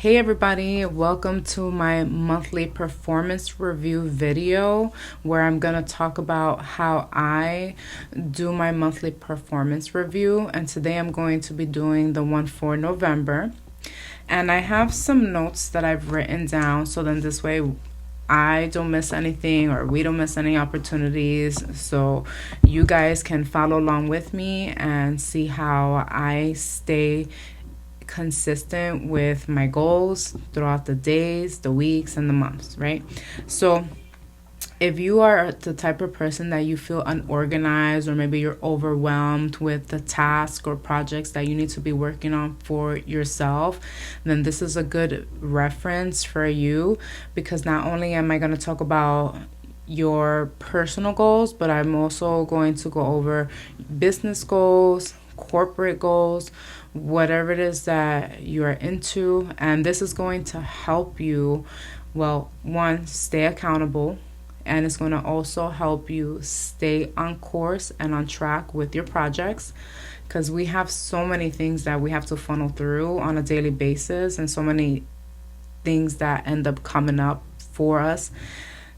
Hey everybody, welcome to my monthly performance review video where I'm going to talk about how I do my monthly performance review, and today I'm going to be doing the one for November. And I have some notes that I've written down so then this way I don't miss anything or we don't miss any opportunities, so you guys can follow along with me and see how I stay consistent with my goals throughout the days, the weeks, and the months, right? So if you are the type of person that you feel unorganized, or maybe you're overwhelmed with the task or projects that you need to be working on for yourself, then this is a good reference for you, because not only am I going to talk about your personal goals, but I'm also going to go over business goals, corporate goals, whatever it is that you are into. And this is going to help you, well, one, stay accountable, and it's going to also help you stay on course and on track with your projects, because we have so many things that we have to funnel through on a daily basis, and so many things that end up coming up for us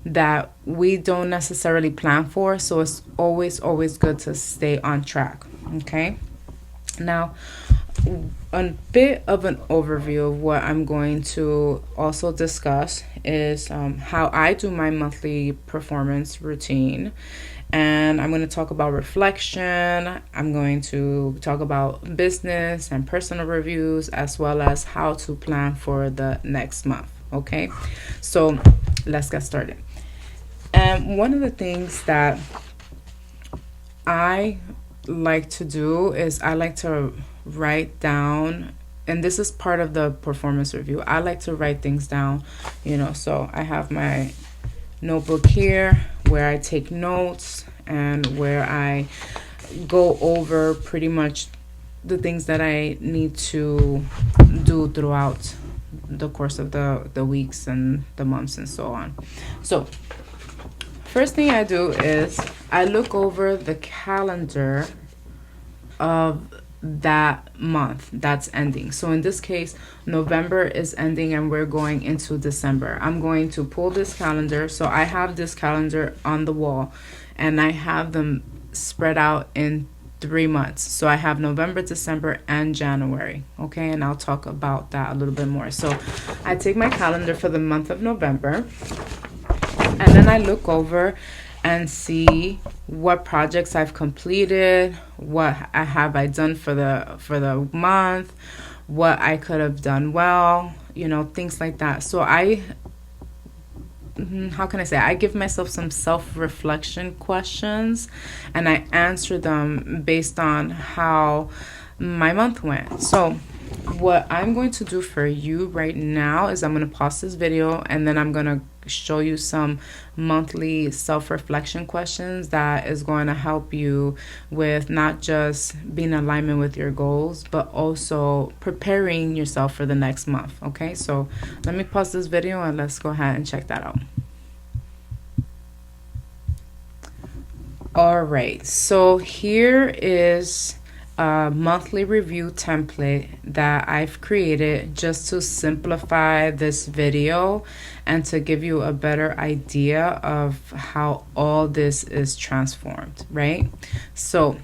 that we don't necessarily plan for. So it's always good to stay on track. Okay, now a bit of an overview of what I'm going to also discuss is how I do my monthly performance routine. And I'm going to talk about reflection. I'm going to talk about business and personal reviews, as well as how to plan for the next month. Okay, so let's get started. And one of the things that I like to do is I like to write down, and this is part of the performance review, I like to write things down, so I have my notebook here where I take notes and where I go over pretty much the things that I need to do throughout the course of the weeks and the months and so on. So first thing I do is I look over the calendar of that month that's ending. So in this case, November is ending and we're going into December. I'm going to pull this calendar. So I have this calendar on the wall and I have them spread out in 3 months. So I have November, December, and January. Okay, and I'll talk about that a little bit more. So I take my calendar for the month of November, and then I look over and see what projects I've completed, what I done for the month, what I could have done well, things like that. So I give myself some self-reflection questions, and I answer them based on how my month went. So what I'm going to do for you right now is I'm going to pause this video, and then I'm going to show you some monthly self-reflection questions that is going to help you with not just being in alignment with your goals, but also preparing yourself for the next month. Okay, so let me pause this video and let's go ahead and check that out. All right, so here is a monthly review template that I've created just to simplify this video and to give you a better idea of how all this is transformed, right? So,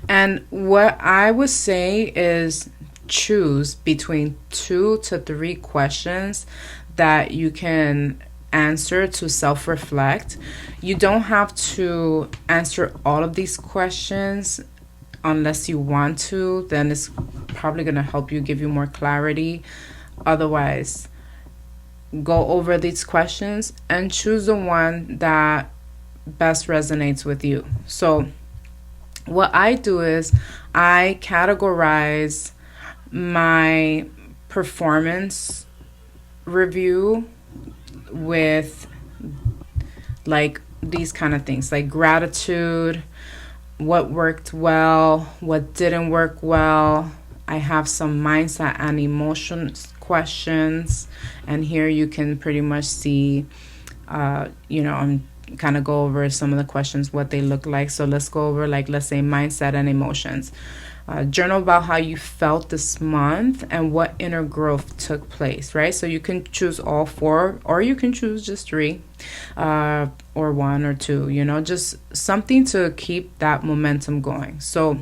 and what I would say is choose between 2 to 3 questions that you can answer to self-reflect. You don't have to answer all of these questions unless you want to, then it's probably going to help you, give you more clarity. Otherwise, go over these questions and choose the one that best resonates with you. So what I do is I categorize my performance review with like these kind of things, like gratitude, what worked well, what didn't work well. I have some mindset and emotions questions, and here you can pretty much see I'm kind of go over some of the questions, what they look like. So let's go over, like, let's say mindset and emotions. Journal about how you felt this month and what inner growth took place, right? So you can choose all four, or you can choose just three, or one or two, just something to keep that momentum going. So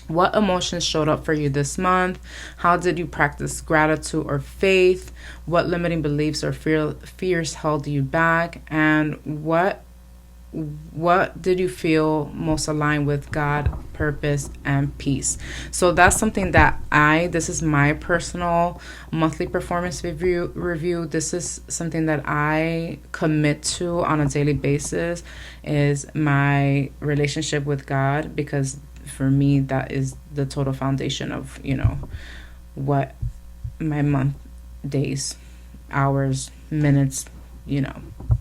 what emotions showed up for you this month? How did you practice gratitude or faith? What limiting beliefs or fears held you back? And what did you feel most aligned with God, purpose, and peace? So that's something that this is my personal monthly performance review. This is something that I commit to on a daily basis, is my relationship with God, because for me, that is the total foundation of, what my month, days, hours, minutes,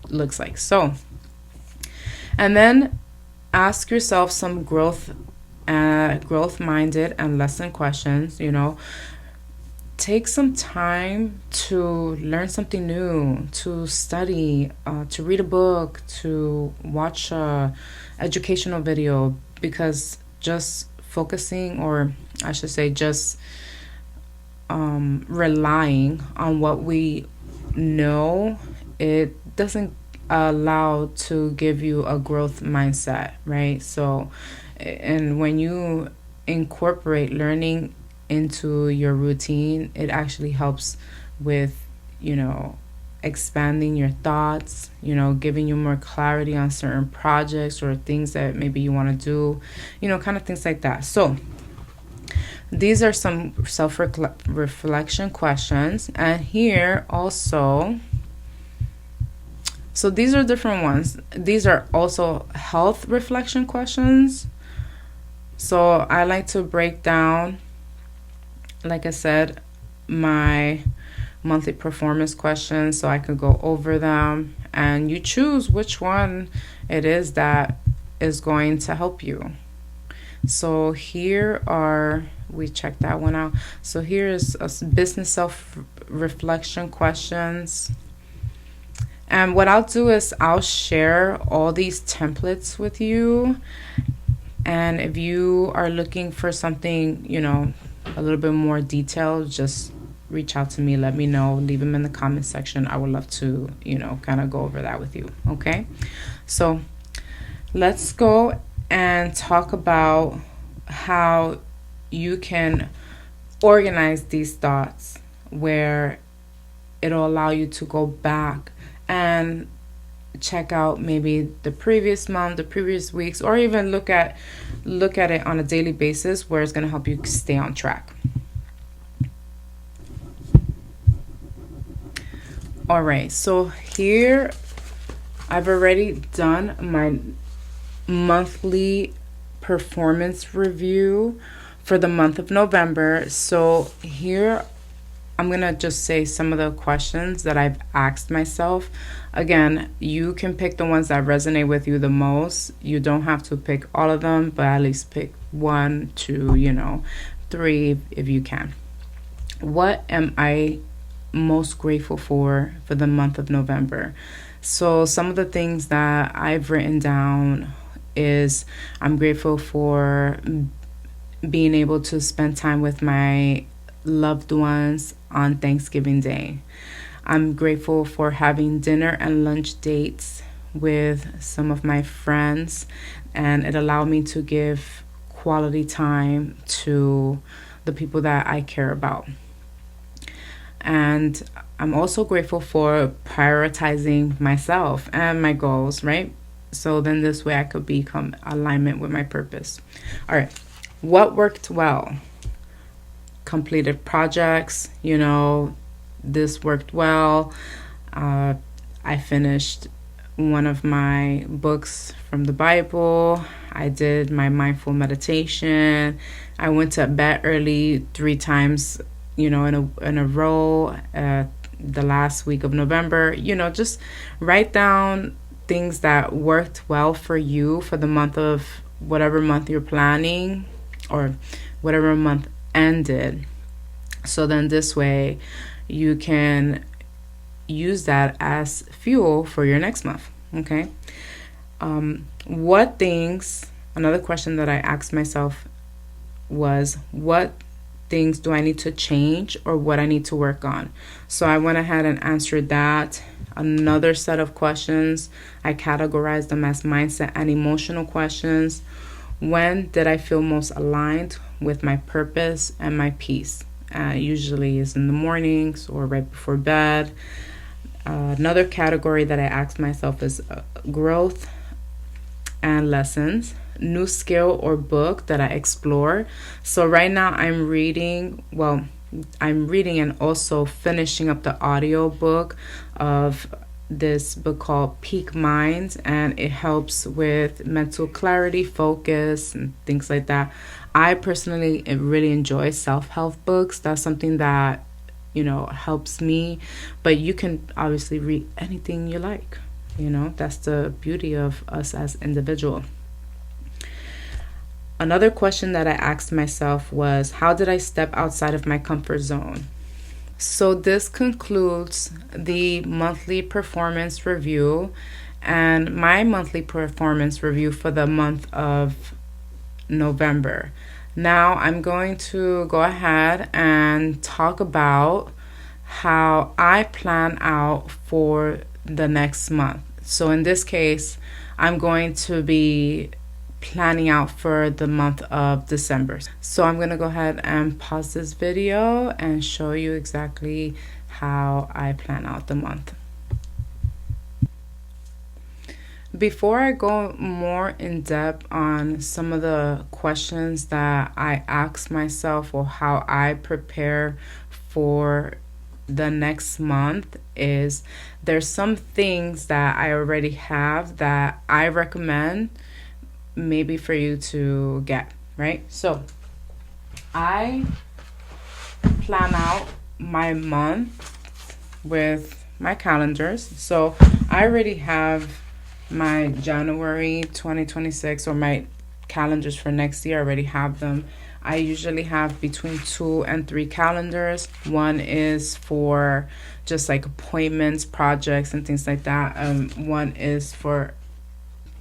looks like. So, and then ask yourself some growth-minded and lesson questions. Take some time to learn something new, to study, to read a book, to watch a educational video, because just focusing, or I should say just relying on what we know, it doesn't allow to give you a growth mindset, right? So, and when you incorporate learning into your routine, it actually helps with, expanding your thoughts, giving you more clarity on certain projects or things that maybe you want to do, kind of things like that. So these are some self-reflection questions. And here also, so these are different ones. These are also health reflection questions. So I like to break down, like I said, my monthly performance questions so I could go over them, and you choose which one it is that is going to help you. So we checked that one out. So here is a business self-reflection questions. And what I'll do is I'll share all these templates with you. And if you are looking for something, a little bit more detailed, just reach out to me, let me know, leave them in the comment section. I would love to, kind of go over that with you. Okay. So let's go and talk about how you can organize these thoughts, where it'll allow you to go back and check out maybe the previous month, the previous weeks, or even look at it on a daily basis, where it's going to help you stay on track. All right, so here I've already done my monthly performance review for the month of November. So here I'm going to just say some of the questions that I've asked myself. Again, you can pick the ones that resonate with you the most. You don't have to pick all of them, but at least pick 1, 2, 3 if you can. What am I most grateful for the month of November? So some of the things that I've written down is I'm grateful for being able to spend time with my loved ones on Thanksgiving Day. I'm grateful for having dinner and lunch dates with some of my friends, and it allowed me to give quality time to the people that I care about. And I'm also grateful for prioritizing myself and my goals, right? So then this way I could become alignment with my purpose. All right. What worked well? Completed projects, this worked well. I finished one of my books from the Bible. I did my mindful meditation. I went to bed early 3 times, in a row, the last week of November. Just write down things that worked well for you for the month of whatever month you're planning, or whatever month ended. So then this way you can use that as fuel for your next month. Okay. Another question that I asked myself was what things do I need to change or what I need to work on. So I went ahead and answered that. Another set of questions, I categorized them as mindset and emotional questions. When did I feel most aligned with my purpose and my peace? Usually is in the mornings or right before bed. Another category that I asked myself is growth and lessons, new skill or book that I explore. So right now I'm reading and also finishing up the audio book of this book called Peak Minds, and it helps with mental clarity, focus, and things like that. I personally really enjoy self-help books. That's something that helps me, but you can obviously read anything you like. That's the beauty of us as individual. Another question that I asked myself was, how did I step outside of my comfort zone? So this concludes the monthly performance review, and my monthly performance review for the month of November. Now I'm going to go ahead and talk about how I plan out for the next month. So in this case, I'm going to be planning out for the month of December. So I'm going to go ahead and pause this video and show you exactly how I plan out the month. Before I go more in depth on some of the questions that I ask myself or how I prepare for the next month, is there's some things that I already have that I recommend maybe for you to get, right? So I plan out my month with my calendars. So I already have my January 2026 or my calendars for next year. I already have them. I usually have between 2 and 3 calendars. One is for just like appointments, projects, and things like that. One is for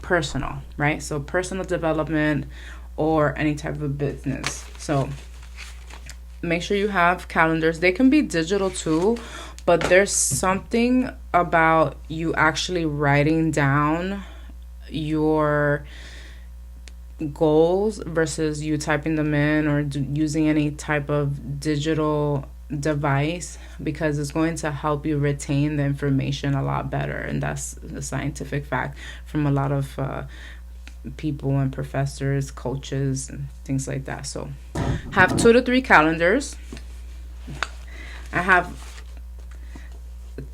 personal, right? So personal development or any type of business. So make sure you have calendars. They can be digital too, but there's something about you actually writing down your goals versus you typing them in or using any type of digital device, because it's going to help you retain the information a lot better. And that's a scientific fact from a lot of people and professors, coaches, and things like that. So have 2 to 3 calendars. I have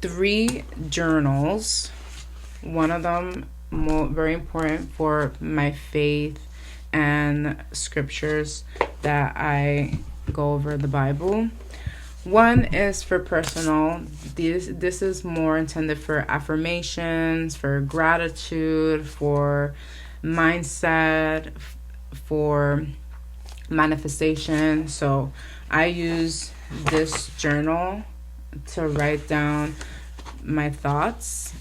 3 journals. One of them very important for my faith and scriptures that I go over the Bible. One is for personal. This is more intended for affirmations, for gratitude, for mindset, for manifestation. So I use this journal to write down my thoughts.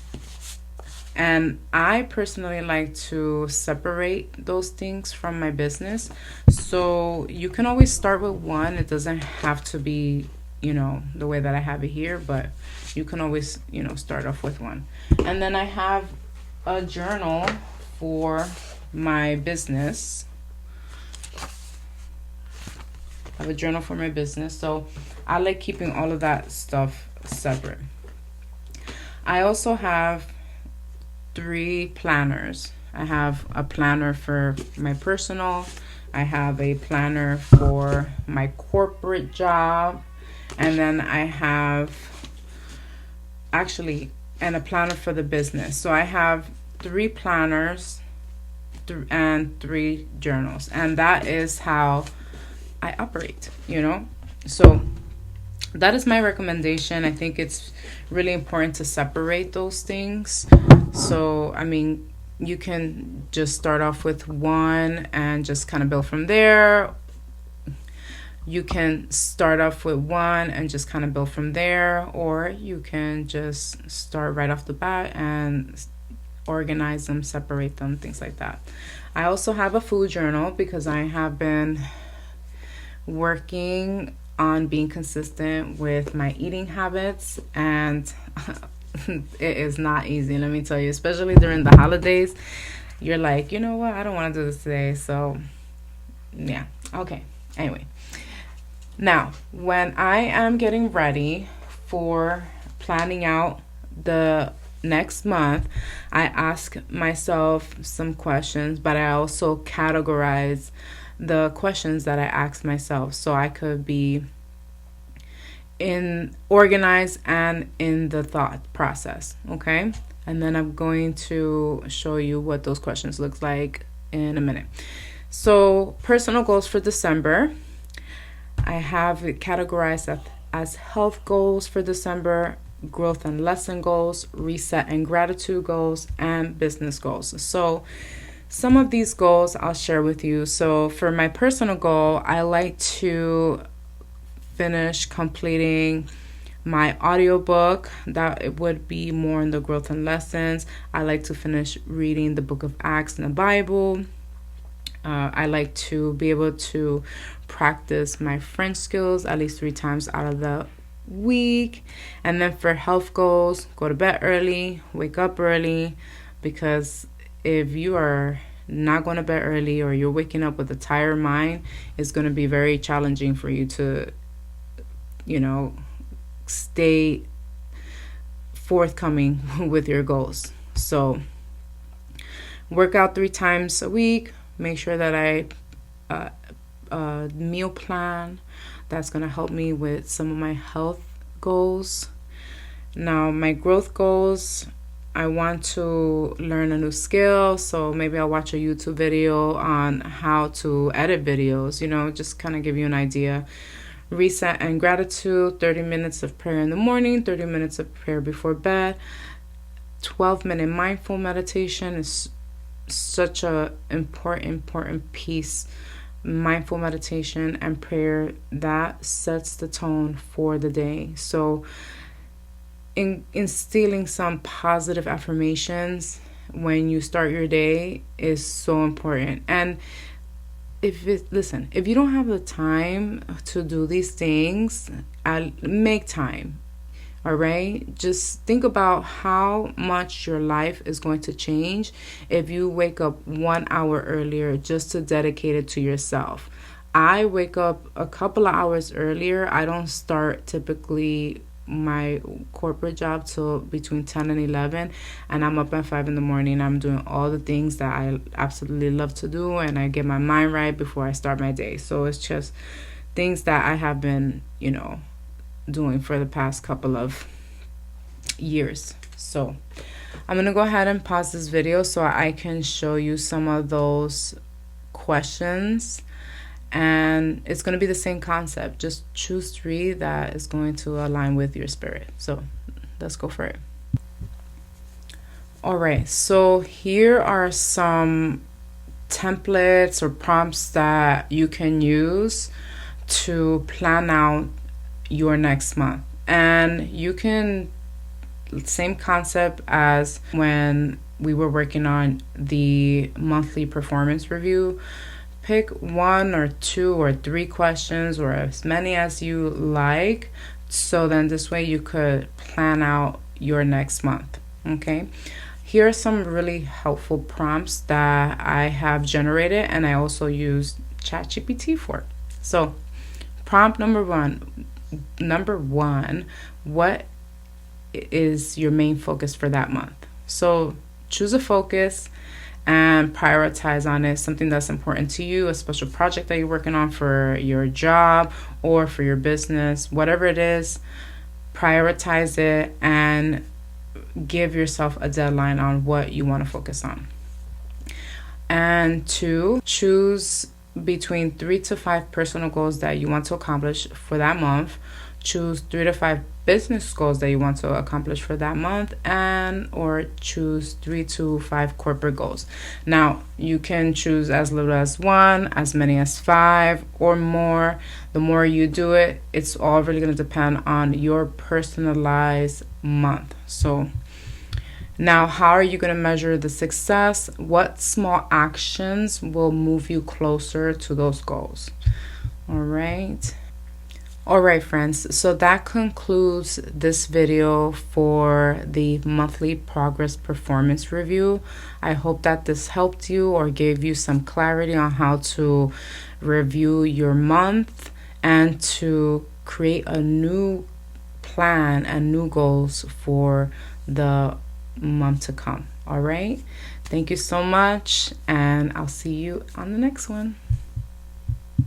And I personally like to separate those things from my business. So you can always start with one. It doesn't have to be, the way that I have it here, but you can always, start off with one. And then I have a journal for my business. I have a journal for my business. So I like keeping all of that stuff separate. I also have 3 planners. I have a planner for my personal. I have a planner for my corporate job. And then I have and a planner for the business. So I have 3 planners and 3 journals. And that is how I operate, So that is my recommendation. I think it's really important to separate those things. So, you can just start off with one and just kind of build from there. You can start off with one and just kind of build from there, or you can just start right off the bat and organize them, separate them, things like that. I also have a food journal because I have been working on being consistent with my eating habits, and it is not easy, let me tell you, especially during the holidays. You're like, you know what, I don't want to do this today. So yeah, okay, anyway, now when I am getting ready for planning out the next month, I ask myself some questions, but I also categorize the questions that I ask myself so I could be in organized and in the thought process, okay? And then I'm going to show you what those questions look like in a minute. So, personal goals for December, I have it categorized as health goals for December, growth and lesson goals, reset and gratitude goals, and business goals. So, some of these goals I'll share with you. So, for my personal goal, I like to finish completing my audiobook. That it would be more in the growth and lessons. I like to finish reading the book of Acts in the Bible. I like to be able to practice my French skills at least 3 times out of the week. And then for health goals, go to bed early, wake up early, because if you are not going to bed early or you're waking up with a tired mind, it's going to be very challenging for you to, stay forthcoming with your goals. So work out 3 times a week. Make sure that I meal plan. That's going to help me with some of my health goals. Now, my growth goals, I want to learn a new skill. So maybe I'll watch a YouTube video on how to edit videos, just kind of give you an idea. Reset and gratitude, 30 minutes of prayer in the morning, 30 minutes of prayer before bed. 12-minute mindful meditation is such a important piece. Mindful meditation and prayer, that sets the tone for the day. So instilling some positive affirmations when you start your day is so important. And if you don't have the time to do these things, make time. All right, just think about how much your life is going to change if you wake up 1 hour earlier just to dedicate it to yourself. I wake up a couple of hours earlier. I don't start typically my corporate job till between 10 and 11, and I'm up at 5 in the morning. I'm doing all the things that I absolutely love to do, and I get my mind right before I start my day. So it's just things that I have been, doing for the past couple of years. So I'm going to go ahead and pause this video so I can show you some of those questions. And it's going to be the same concept. Just choose 3 that is going to align with your spirit. So let's go for it. All right. So here are some templates or prompts that you can use to plan out your next month. And you can, same concept as when we were working on the monthly performance review. Pick 1 or 2 or 3 questions, or as many as you like, so then this way you could plan out your next month. Okay, here are some really helpful prompts that I have generated, and I also use ChatGPT for. So prompt number one, what is your main focus for that month? So choose a focus and prioritize on it, something that's important to you, a special project that you're working on for your job or for your business, whatever it is. Prioritize it and give yourself a deadline on what you want to focus on. And 2, choose between 3 to 5 personal goals that you want to accomplish for that month. Choose 3 to 5 business goals that you want to accomplish for that month, and or choose 3 to 5 corporate goals. Now, you can choose as little as 1, as many as 5, or more. The more you do it, it's all really going to depend on your personalized month. So now, how are you going to measure the success? What small actions will move you closer to those goals? All right. All right, friends. So that concludes this video for the monthly progress performance review. I hope that this helped you or gave you some clarity on how to review your month and to create a new plan and new goals for the month to come. All right. Thank you so much, and I'll see you on the next one.